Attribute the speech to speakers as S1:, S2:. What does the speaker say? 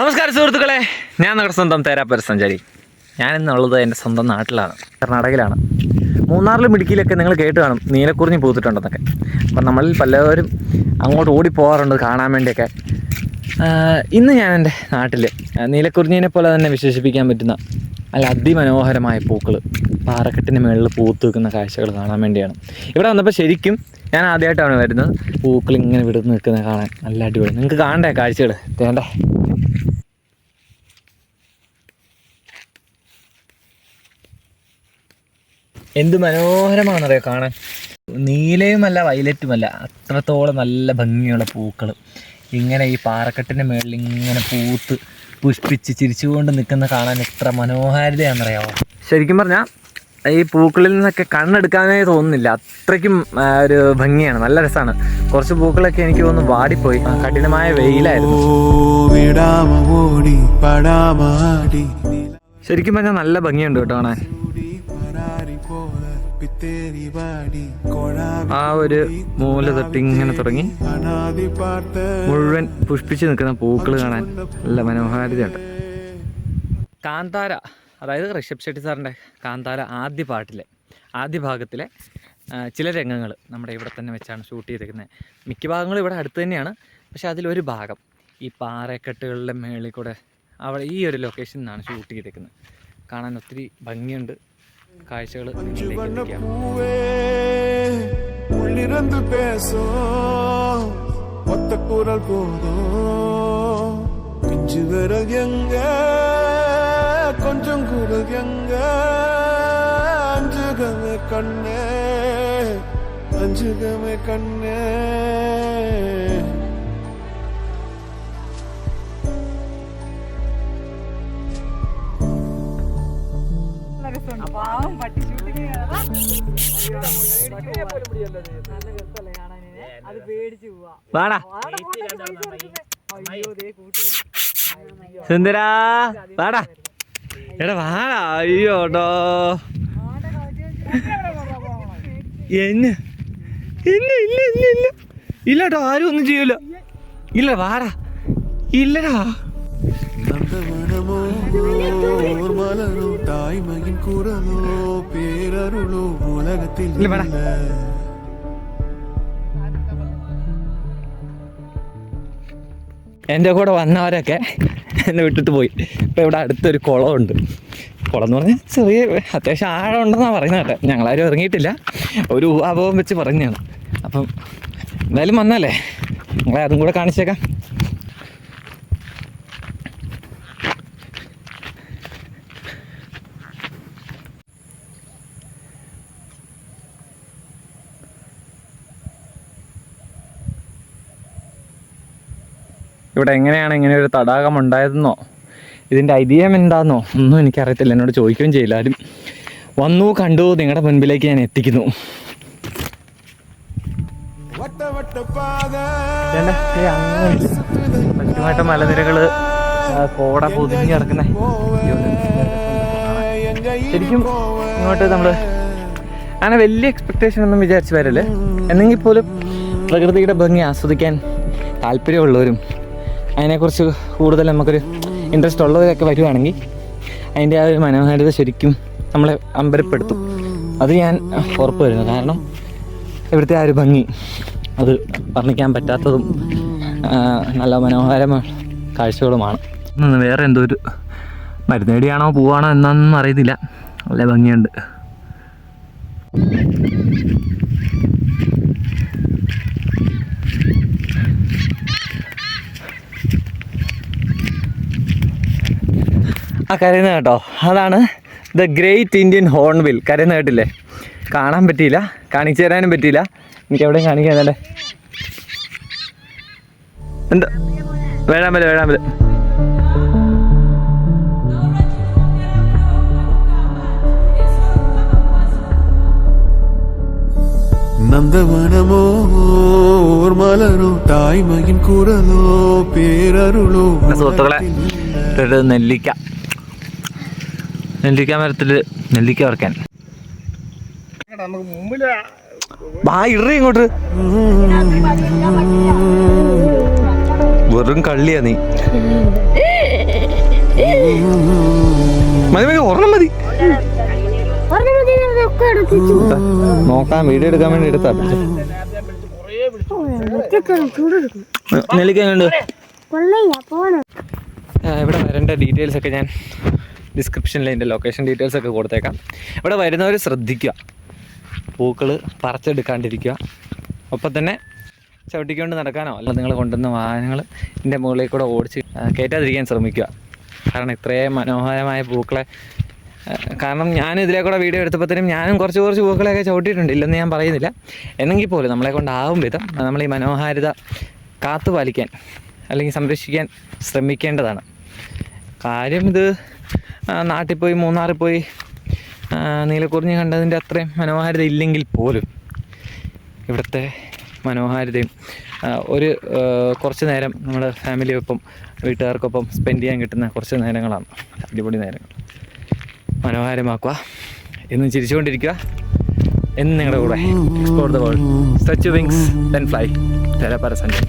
S1: നമസ്കാരം സുഹൃത്തുക്കളെ, ഞാൻ നിങ്ങളുടെ സ്വന്തം തേരാപ്പര സഞ്ചാരി. ഞാനിന്നുള്ളത് എൻ്റെ സ്വന്തം നാട്ടിലാണ്, കർണാടകയിലാണ്. മൂന്നാറിലും ഇടുക്കിയിലൊക്കെ നിങ്ങൾ കേട്ട് കാണും നീലക്കുറിഞ്ഞി പൂത്തിട്ടുണ്ടെന്നൊക്കെ. അപ്പം നമ്മളിൽ പലവരും അങ്ങോട്ട് ഓടിപ്പോകാറുണ്ട് കാണാൻ വേണ്ടിയൊക്കെ. ഇന്ന് ഞാൻ എൻ്റെ നാട്ടിൽ നീലക്കുറിഞ്ഞിനെ പോലെ തന്നെ വിശേഷിപ്പിക്കാൻ പറ്റുന്ന നല്ല അതിമനോഹരമായ പൂക്കൾ പാറക്കെട്ടിന് മുകളിൽ പൂത്ത് നിൽക്കുന്ന കാഴ്ചകൾ കാണാൻ വേണ്ടിയാണ് ഇവിടെ വന്നപ്പോൾ. ശരിക്കും ഞാൻ ആദ്യമായിട്ടാണ് വരുന്നത്. പൂക്കൾ ഇങ്ങനെ വിടുന്ന് നിൽക്കുന്നത് കാണാൻ നല്ല അടിപൊളി. നിങ്ങൾക്ക് കാണണ്ടേ കാഴ്ചകൾ? വേണ്ടേ, എന്ത് മനോഹരമാണെന്നറിയോ കാണാൻ. നീലയുമല്ല വയലറ്റുമല്ല, അത്രത്തോളം നല്ല ഭംഗിയുള്ള പൂക്കൾ ഇങ്ങനെ ഈ പാറക്കെട്ടിൻ്റെ മുകളിൽ ഇങ്ങനെ പൂത്ത് പുഷ്പിച്ച് ചിരിച്ചുകൊണ്ട് നിൽക്കുന്ന കാണാൻ എത്ര മനോഹാരിതയാണെന്നറിയാമോ. ശരിക്കും പറഞ്ഞാൽ ഈ പൂക്കളിൽ നിന്നൊക്കെ കണ്ണെടുക്കാനേ തോന്നുന്നില്ല, അത്രയ്ക്കും ഒരു ഭംഗിയാണ്, നല്ല രസമാണ്. കുറച്ച് പൂക്കളൊക്കെ എനിക്ക് തോന്നുന്നു വാടിപ്പോയി, കഠിനമായ വെയിലായിരുന്നു. ശരിക്കും പറഞ്ഞാൽ നല്ല ഭംഗിയുണ്ട് കേട്ടോ കാണാൻ. ആ ഒരു മൂല തൊട്ട് ഇങ്ങനെ തുടങ്ങി മുഴുവൻ പുഷ്പിച്ച് നിൽക്കുന്ന പൂക്കൾ കാണാൻ നല്ല മനോഹാരിതയുണ്ട്. കാന്താര, അതായത് ഋഷഭ് ഷെട്ടി സാറിൻ്റെ കാന്താര ആദ്യ ഭാഗത്തിലെ ചില രംഗങ്ങൾ നമ്മുടെ ഇവിടെ തന്നെ വെച്ചാണ് ഷൂട്ട് ചെയ്തിരിക്കുന്നത്. മിക്ക ഭാഗങ്ങളും ഇവിടെ അടുത്ത് തന്നെയാണ്, പക്ഷെ അതിലൊരു ഭാഗം ഈ പാറക്കെട്ടുകളുടെ മേളിൽ കൂടെ അവിടെ ഈ ഒരു ലൊക്കേഷനിൽ നിന്നാണ് ഷൂട്ട് ചെയ്തിരിക്കുന്നത്. കാണാൻ ഒത്തിരി ഭംഗിയുണ്ട്. കാഴ്ചകൾ
S2: கொஞ்சம் குரல் எங்க அஞ்சுகமே கண்ணே அஞ்சுகமே கண்ணே.
S1: സുന്ദരാ വാടാ, എടാ വാടാ. അയ്യോട്ടോ എന്നെ ഇല്ല ഇല്ല ഇല്ല ഇല്ല ഇല്ലട്ടോ, ആരും ഒന്നും ചെയ്യൂല. ഇല്ല വാടാ, ഇല്ലടാ. എൻ്റെ കൂടെ വന്നവരൊക്കെ എന്നെ വിട്ടിട്ട് പോയി. ഇപ്പം ഇവിടെ അടുത്തൊരു കുളമുണ്ട്. കുളം എന്ന് പറഞ്ഞാൽ ചെറിയ അത്യാവശ്യം ആഴം ഉണ്ടെന്നാണ് പറയുന്നത് കേട്ടോ. ഞങ്ങളാരും ഇറങ്ങിയിട്ടില്ല, ഒരു ഊഹാഭാവം വെച്ച് പറഞ്ഞാണ്. അപ്പം എന്തായാലും വന്നല്ലേ, നിങ്ങളെ അതും കൂടെ കാണിച്ചേക്കാം. ഇവിടെ എങ്ങനെയാണ് ഇങ്ങനെ ഒരു തടാകം ഉണ്ടായതെന്നോ ഇതിൻ്റെ ഐതിഹ്യം എന്താണെന്നോ ഒന്നും എനിക്കറിയത്തില്ല. എന്നോട് ചോദിക്കുകയും ചെയ്യില്ല ആരും. വന്നു കണ്ടു, നിങ്ങളുടെ മുൻപിലേക്ക് ഞാൻ എത്തിക്കുന്നു. പറ്റുമായിട്ട് മലനിരകൾ കോട പൊതിഞ്ഞ് കിടക്കുന്ന ശരിക്കും ഇങ്ങോട്ട് നമ്മൾ അങ്ങനെ വലിയ എക്സ്പെക്റ്റേഷൻ ഒന്നും വിചാരിച്ച് വരല്ലേ. എന്നെങ്കിൽ പോലും പ്രകൃതിയുടെ ഭംഗി ആസ്വദിക്കാൻ താല്പര്യമുള്ളവരും അതിനെക്കുറിച്ച് കൂടുതൽ നമുക്കൊരു ഇൻട്രസ്റ്റ് ഉള്ളവരൊക്കെ വരുവാണെങ്കിൽ അതിൻ്റെ ആ ഒരു മനോഹാരിത ശരിക്കും നമ്മളെ അമ്പരപ്പെടുത്തും. അത് ഞാൻ ഉറപ്പ് വരുന്നു. കാരണം ഇവിടുത്തെ ആ ഒരു ഭംഗി അത് വർണ്ണിക്കാൻ പറ്റാത്തതും നല്ല മനോഹരമായ കാഴ്ചകളുമാണ്. വേറെ എന്തോ ഒരു മരുന്നേടിയാണോ പൂവാണോ എന്നൊന്നും അറിയത്തില്ല, നല്ല ഭംഗിയുണ്ട്. ആ കരയുന്നത് കേട്ടോ, അതാണ് ദ ഗ്രേറ്റ് ഇന്ത്യൻ ഹോൺബിൽ. കരയുന്നത് കേട്ടില്ലേ? കാണാൻ പറ്റിയില്ല, കാണിച്ചു തരാനും പറ്റിയില്ല. എനിക്ക് എവിടെയും കാണിക്കാതല്ലേ. എന്താ വേഴാമ്പല്
S2: നന്ദവനമോ മലരോ തായ്മയിൻ കുരലോ പേരരുളോ.
S1: സുഹൃത്തുക്കളെ, നെല്ലിക്ക മരത്തിൽ നെല്ലിക്ക വറക്കാൻ ഇറി ഇങ്ങോട്ട്. വെറും കള്ളിയാ നീ. മതി മതി, ഒരെണ്ണം മതി. നോക്കാൻ വീഡിയോ എടുക്കാൻ വേണ്ടി എടുത്താ. നെല്ലിക്കുണ്ട്. ഇവിടെ വരേണ്ട ഡീറ്റെയിൽസ് ഒക്കെ ഞാൻ ഡിസ്ക്രിപ്ഷനിൽ എൻ്റെ ലൊക്കേഷൻ ഡീറ്റെയിൽസ് ഒക്കെ കൊടുത്തേക്കാം. ഇവിടെ വരുന്നവർ ശ്രദ്ധിക്കുക, പൂക്കൾ പറിച്ചെടുക്കാണ്ടിരിക്കുക. ഒപ്പം തന്നെ ചവിട്ടിക്കൊണ്ട് നടക്കാനോ അല്ല നിങ്ങൾ കൊണ്ടുവന്ന വാഹനങ്ങൾ ഇതിൻ്റെ മുകളിൽ കൂടെ ഓടിച്ച് കയറ്റാതിരിക്കാൻ ശ്രമിക്കുക. കാരണം ഇത്രയും മനോഹരമായ പൂക്കളെ, കാരണം ഞാൻ ഇതിലെ കൂടെ വീഡിയോ എടുത്തപ്പോഴത്തേനും ഞാനും കുറച്ച് പൂക്കളെയൊക്കെ ചവിട്ടിയിട്ടുണ്ട്, ഇല്ലെന്ന് ഞാൻ പറയുന്നില്ല. എന്നെങ്കിൽ പോലും നമ്മളെ കൊണ്ടാവും വിധം നമ്മൾ ഈ മനോഹാരിത കാത്തുപാലിക്കാൻ അല്ലെങ്കിൽ സംരക്ഷിക്കാൻ ശ്രമിക്കേണ്ടതാണ്. കാര്യം ഇത് നാട്ടിൽ പോയി മൂന്നാറിൽ പോയി നീലക്കുറിഞ്ഞി കണ്ടതിൻ്റെ അത്രയും മനോഹാരിത ഇല്ലെങ്കിൽ പോലും ഇവിടുത്തെ മനോഹാരിതയും ഒരു കുറച്ച് നേരം നമ്മുടെ ഫാമിലിയൊപ്പം വീട്ടുകാർക്കൊപ്പം സ്പെൻഡ് ചെയ്യാൻ കിട്ടുന്ന കുറച്ച് നേരങ്ങളാണ്, അടിപൊളി നേരങ്ങൾ. മനോഹരമാക്കുക, എന്നും ചിരിച്ചുകൊണ്ടിരിക്കുക, എന്നും നിങ്ങളുടെ കൂടെ. Explore the world, stretch your wings, then fly. തെര പരസഞ്ചർ.